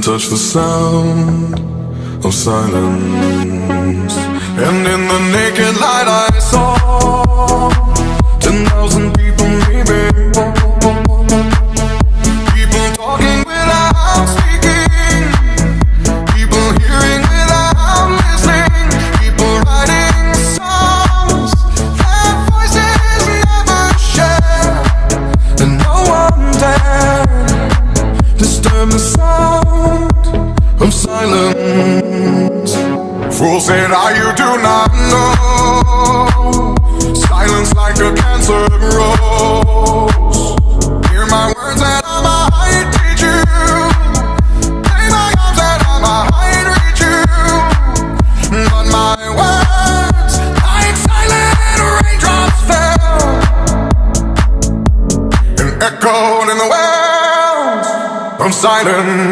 can touch the sound of silence. And in the naked light I saw 10,000 people maybe. People talking without speaking. People hearing without listening. People writing songs that voices never share. And no one dared disturb the sound of silence. Fool said, you do not know. Silence like a cancer grows. Hear my words and I might teach you. Play my arms and I might reach you. But my words, like silent raindrops, fell and echoed in the wells of silence.